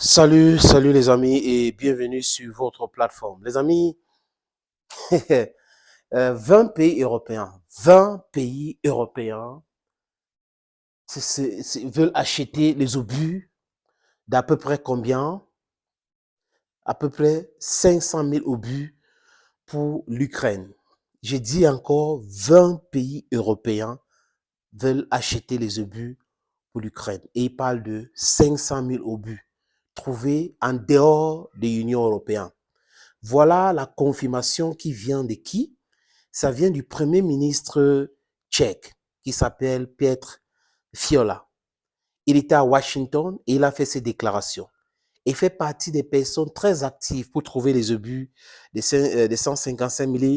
Salut les amis et bienvenue sur votre plateforme. Les amis, 20 pays européens, 20 pays européens veulent acheter les obus d'à peu près combien? À peu près 500 000 obus pour l'Ukraine. J'ai dit encore 20 pays européens veulent acheter les obus pour l'Ukraine. Et ils parlent de 500 000 obus trouvés en dehors de l'Union européenne. Voilà la confirmation qui vient de qui? Ça vient du premier ministre tchèque qui s'appelle Petr Fiala. Il était à Washington et il a fait ses déclarations. Il fait partie des personnes très actives pour trouver les obus de 155 000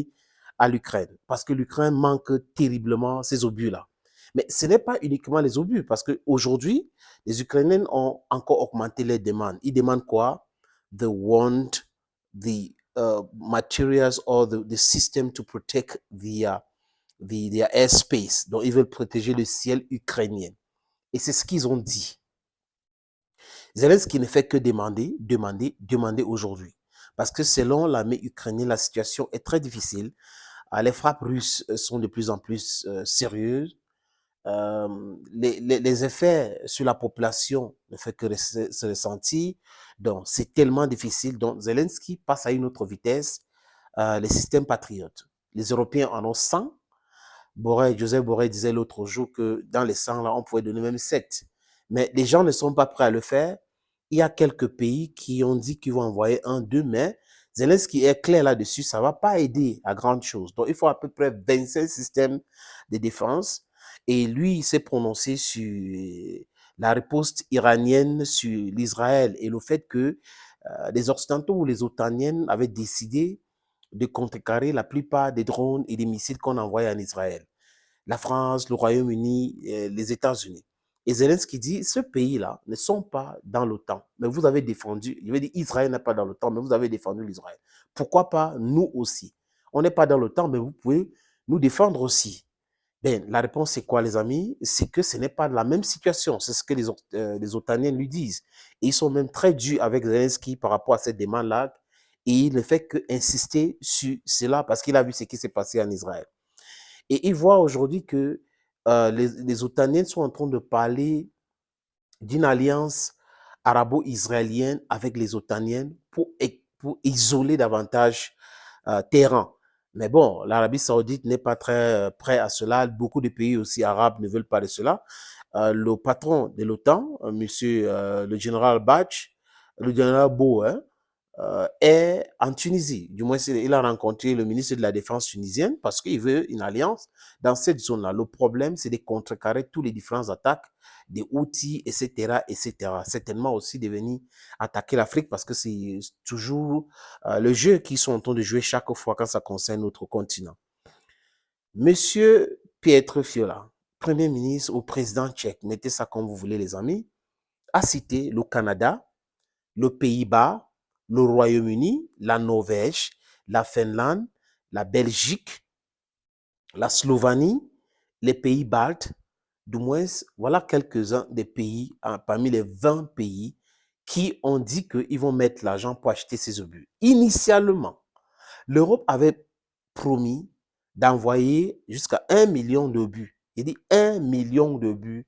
à l'Ukraine. Parce que l'Ukraine manque terriblement ces obus-là. Mais ce n'est pas uniquement les obus, parce qu'aujourd'hui, les Ukrainiens ont encore augmenté les demandes. Ils demandent quoi? They want the materials or the system to protect their airspace. Donc, ils veulent protéger le ciel ukrainien. Et c'est ce qu'ils ont dit. Zelensky ne fait que demander aujourd'hui. Parce que selon l'armée ukrainienne, la situation est très difficile. Les frappes russes sont de plus en plus sérieuses. Les effets sur la population ne font que se ressentir. Donc, c'est tellement difficile. Donc, Zelensky passe à une autre vitesse. Les systèmes patriotes. Les Européens en ont 100. Joseph Borrell disait l'autre jour que dans les 100, là, on pouvait donner même 7. Mais les gens ne sont pas prêts à le faire. Il y a quelques pays qui ont dit qu'ils vont envoyer 1, 2, mais Zelensky est clair là-dessus, ça ne va pas aider à grande chose. Donc, il faut à peu près 25 systèmes de défense. Et lui, il s'est prononcé sur la riposte iranienne sur l'Israël et le fait que les Occidentaux ou les Otaniens avaient décidé de contrecarrer la plupart des drones et des missiles qu'on envoie en Israël. La France, le Royaume-Uni, les États-Unis. Et Zelensky dit, ce pays-là ne sont pas dans l'OTAN, mais vous avez défendu, il veut dire Israël n'est pas dans l'OTAN, mais vous avez défendu l'Israël. Pourquoi pas nous aussi? On n'est pas dans l'OTAN, mais vous pouvez nous défendre aussi. Ben, la réponse, c'est quoi, les amis? C'est que ce n'est pas la même situation. C'est ce que les Otaniens lui disent. Et ils sont même très durs avec Zelensky par rapport à cette demande-là. Et il ne fait qu'insister sur cela parce qu'il a vu ce qui s'est passé en Israël. Et il voit aujourd'hui que les Otaniens sont en train de parler d'une alliance arabo-israélienne avec les Otaniens pour isoler davantage Téhéran. Mais bon, l'Arabie saoudite n'est pas très prêt à cela. Beaucoup de pays aussi arabes ne veulent pas de cela. Le patron de l'OTAN, monsieur le général Bach, le général Beau, hein, est en Tunisie. Du moins, il a rencontré le ministre de la Défense tunisienne parce qu'il veut une alliance dans cette zone-là. Le problème, c'est de contrecarrer tous les différentes attaques des outils, etc., etc. Certainement aussi de venir attaquer l'Afrique parce que c'est toujours le jeu qu'ils sont en train de jouer chaque fois quand ça concerne notre continent. Monsieur Pietro Fiola, Premier ministre ou président tchèque, mettez ça comme vous voulez les amis, a cité le Canada, le Pays-Bas, le Royaume-Uni, la Norvège, la Finlande, la Belgique, la Slovénie, les pays baltes, du moins, voilà quelques-uns des pays, parmi les 20 pays, qui ont dit qu'ils vont mettre l'argent pour acheter ces obus. Initialement, l'Europe avait promis d'envoyer jusqu'à 1 million d'obus. Il dit 1 million d'obus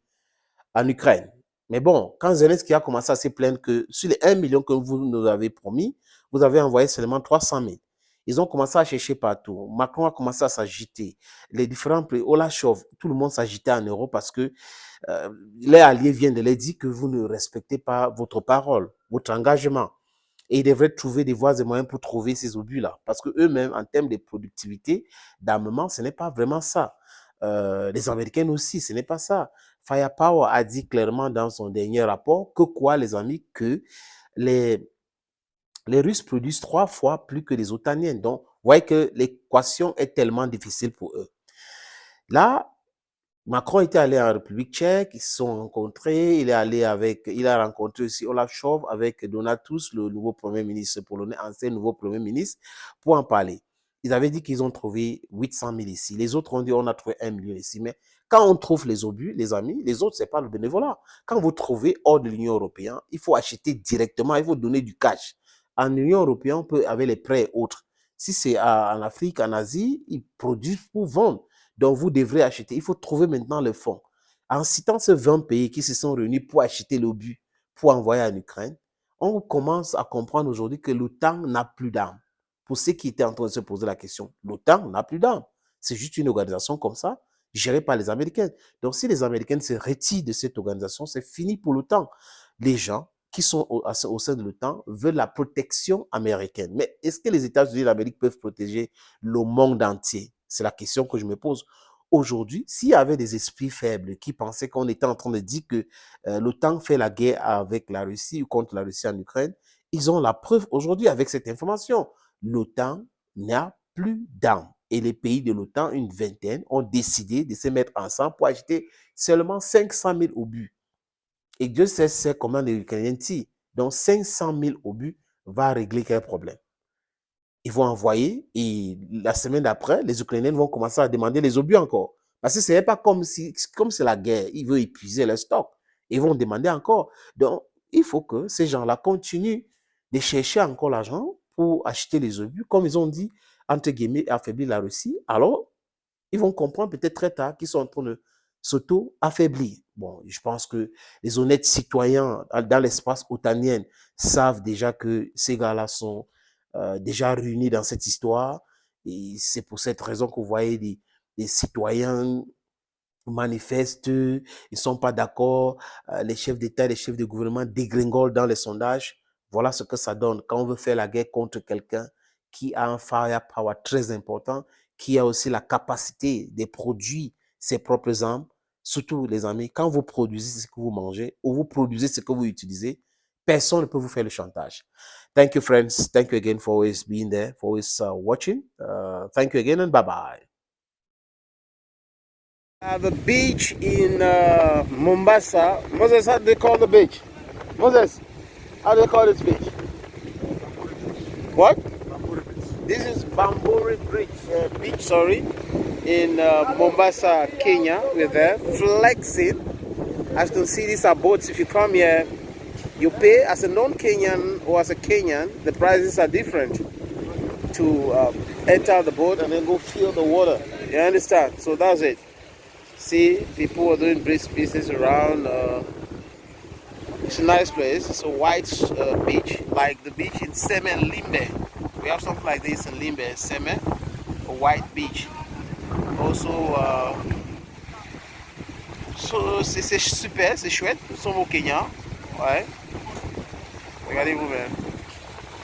en Ukraine. Mais bon, quand Zelensky a commencé à se plaindre que sur les 1 million que vous nous avez promis, vous avez envoyé seulement 300 000. Ils ont commencé à chercher partout. Macron a commencé à s'agiter. Les différents pays, Olachov, tout le monde s'agitait en Europe parce que les alliés viennent de leur dire que vous ne respectez pas votre parole, votre engagement. Et ils devraient trouver des voies et moyens pour trouver ces obus-là. Parce qu'eux-mêmes, en termes de productivité, d'armement, ce n'est pas vraiment ça. Les Américains aussi, ce n'est pas ça. Firepower a dit clairement dans son dernier rapport que quoi, les amis, que les, les Russes produisent 3 fois plus que les Otaniens. Donc, vous voyez que l'équation est tellement difficile pour eux. Là, Macron était allé en République tchèque, ils se sont rencontrés, il a rencontré aussi Olaf Scholz avec Donald Tusk, le nouveau premier ministre polonais, ancien nouveau premier ministre, pour en parler. ils avaient dit qu'ils ont trouvé 800 000 ici. Les autres ont dit on a trouvé 1 million ici. Mais quand on trouve les obus, les amis, les autres, ce n'est pas le bénévolat. Quand vous trouvez hors de l'Union européenne, il faut acheter directement, il faut donner du cash. En Union européenne, on peut, avec les prêts et autres. Si c'est en Afrique, en Asie, ils produisent pour vendre. Donc, vous devrez acheter. Il faut trouver maintenant le fonds. En citant ces 20 pays qui se sont réunis pour acheter l'obus, pour envoyer en Ukraine, on commence à comprendre aujourd'hui que l'OTAN n'a plus d'armes. Pour ceux qui étaient en train de se poser la question, l'OTAN n'a plus d'armes. C'est juste une organisation comme ça, gérée par les Américains. Donc, si les Américains se retirent de cette organisation, c'est fini pour l'OTAN. Les gens qui sont au sein de l'OTAN veulent la protection américaine. Mais est-ce que les États-Unis d'Amérique peuvent protéger le monde entier? C'est la question que je me pose. Aujourd'hui, s'il y avait des esprits faibles qui pensaient qu'on était en train de dire que l'OTAN fait la guerre avec la Russie ou contre la Russie en Ukraine, ils ont la preuve aujourd'hui avec cette information. L'OTAN n'a plus d'armes. Et les pays de l'OTAN, une vingtaine, ont décidé de se mettre ensemble pour acheter seulement 500 000 obus. Et Dieu sait comment les Ukrainiens tirent. Donc 500 000 obus va régler quel problème? Ils vont envoyer et la semaine d'après, les Ukrainiens vont commencer à demander les obus encore. Parce que ce n'est pas comme c'est la guerre, ils veulent épuiser leur stock. Ils vont demander encore. Donc, il faut que ces gens-là continuent de chercher encore l'argent pour acheter les obus. Comme ils ont dit, entre guillemets, affaiblir la Russie. Alors, ils vont comprendre peut-être très tard qu'ils sont en train de s'auto-affaiblir. Bon, je pense que les honnêtes citoyens dans l'espace otanien savent déjà que ces gars-là sont déjà réunis dans cette histoire. Et c'est pour cette raison que vous voyez des citoyens manifestent, ils ne sont pas d'accord, les chefs d'État, les chefs de gouvernement dégringolent dans les sondages. Voilà ce que ça donne quand on veut faire la guerre contre quelqu'un qui a un firepower très important, qui a aussi la capacité de produire ses propres armes. Surtout les amis, quand vous produisez ce que vous mangez ou vous produisez ce que vous utilisez, personne ne peut vous faire le chantage. Thank you, friends. Thank you again for always being there, for always watching. Thank you again and bye-bye. The beach in Mombasa. Moses, how do they call the beach? Moses, how do they call this beach? What? This is Bamburi Beach, in Mombasa, Kenya. We're there flexing. As you can see, these are boats. If you come here, you pay as a non-Kenyan or as a Kenyan. The prices are different to enter the boat and then go feel the water. You understand? So that's it. See, people are doing brisk business around. It's a nice place. It's a white beach, like the beach in Seme and Limbe. We have something like this in Limbe, Seme, a white beach. Also, c'est super, c'est chouette. Nous sommes au Kenya. Ouais. Regardez-vous, même.